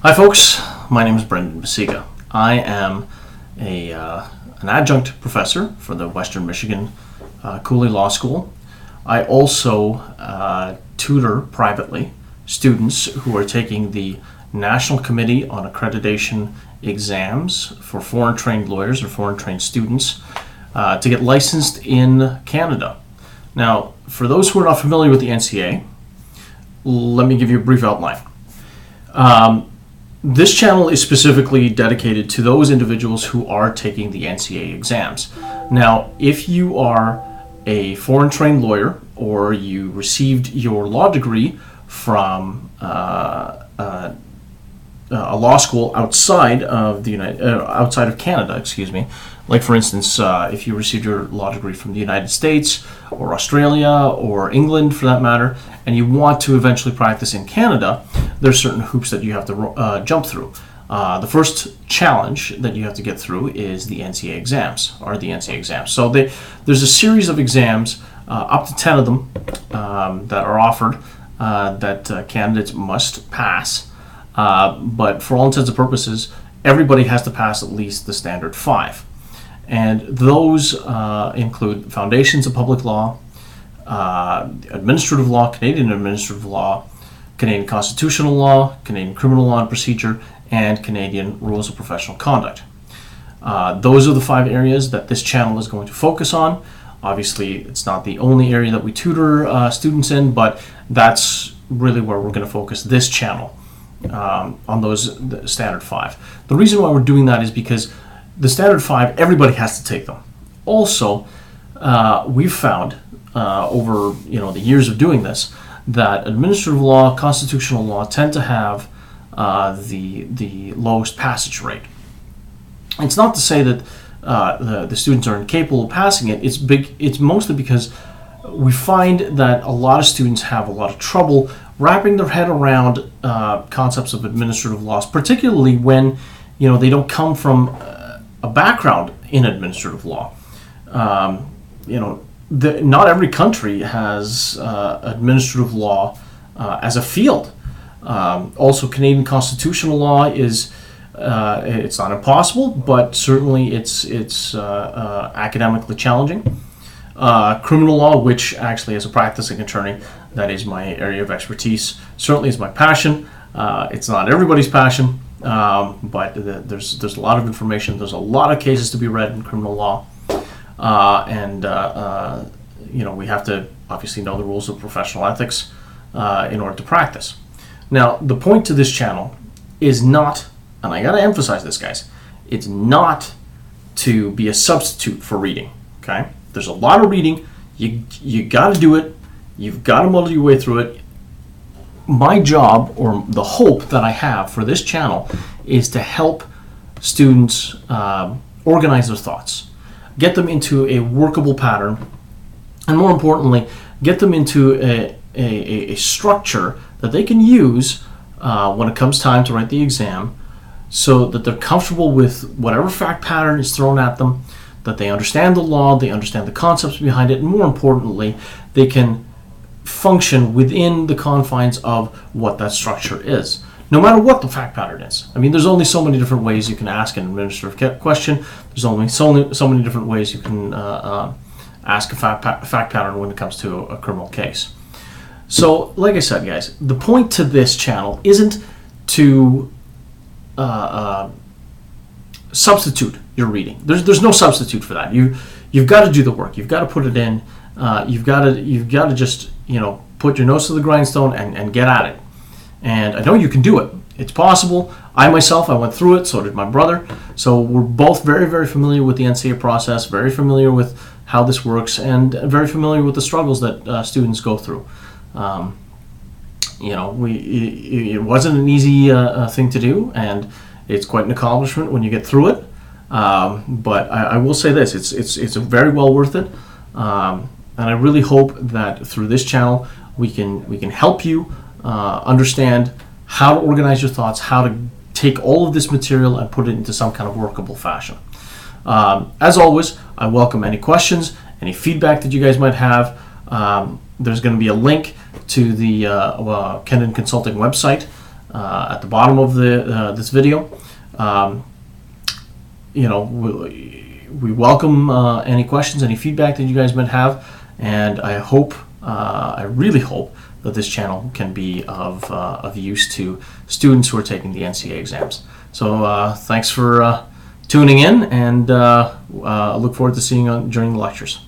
Hi folks, my name is Brendan Basiga. I am an adjunct professor for the Western Michigan Cooley Law School. I also tutor privately students who are taking the National Committee on Accreditation exams for foreign trained lawyers or foreign trained students to get licensed in Canada. Now, for those who are not familiar with the NCA, let me give you a brief outline. This channel is specifically dedicated to those individuals who are taking the NCA exams. Now, if you are a foreign trained lawyer or you received your law degree from a law school outside of outside of Canada, like for instance, if you received your law degree from the United States or Australia or England for that matter, and you want to eventually practice in Canada, there's certain hoops that you have to jump through. The first challenge that you have to get through is the NCA exams, or the NCA exams. So there's a series of exams, up to 10 of them, that are offered that candidates must pass. But for all intents and purposes, everybody has to pass at least the standard 5. And those include Foundations of Public Law, Administrative Law, Canadian Administrative Law, Canadian Constitutional Law, Canadian Criminal Law and Procedure, and Canadian Rules of Professional Conduct. Those are the 5 areas that this channel is going to focus on. Obviously, it's not the only area that we tutor students in, but that's really where we're going to focus this channel, on those standard 5. The reason why we're doing that is because the standard 5, everybody has to take them. Also, we've found over the years of doing this that administrative law, constitutional law tend to have the lowest passage rate. It's not to say that the students are incapable of passing it. It's mostly because we find that a lot of students have a lot of trouble wrapping their head around concepts of administrative laws, particularly when they don't come from a background in administrative law. Not every country has administrative law as a field. Also, Canadian constitutional law is it's not impossible, but certainly it's academically challenging. Criminal law, which actually as a practicing attorney, that is my area of expertise, certainly is my passion. It's not everybody's passion, but there's a lot of information. There's a lot of cases to be read in criminal law, and we have to obviously know the rules of professional ethics in order to practice. Now, the point to this channel is not, and I got to emphasize this, guys, it's not to be a substitute for reading. Okay, there's a lot of reading. You got to do it. You've got to muddle your way through it. My job, or the hope that I have for this channel, is to help students organize their thoughts, get them into a workable pattern, and more importantly, get them into a structure that they can use when it comes time to write the exam, so that they're comfortable with whatever fact pattern is thrown at them, that they understand the law, they understand the concepts behind it, and more importantly, they can function within the confines of what that structure is, no matter what the fact pattern is. I mean, there's only so many different ways you can ask an administrative question. There's only so many different ways you can ask a fact pattern when it comes to a criminal case. So, like I said, guys, the point to this channel isn't to substitute your reading. There's no substitute for that. You've got to do the work. You've got to put it in. You've got to just put your nose to the grindstone and get at it. And I know you can do it. It's possible. I went through it. So did my brother. So we're both very, very familiar with the NCA process. Very familiar with how this works, and very familiar with the struggles that students go through. It wasn't an easy thing to do, and it's quite an accomplishment when you get through it. But I will say this: it's very well worth it. And I really hope that through this channel we can help you understand how to organize your thoughts, how to take all of this material and put it into some kind of workable fashion. As always, I welcome any questions, any feedback that you guys might have. There's going to be a link to the Kendon Consulting website at the bottom of this video. We welcome any questions, any feedback that you guys might have, and I really hope that this channel can be of use to students who are taking the NCEA exams. So thanks for tuning in, and look forward to seeing you during the lectures.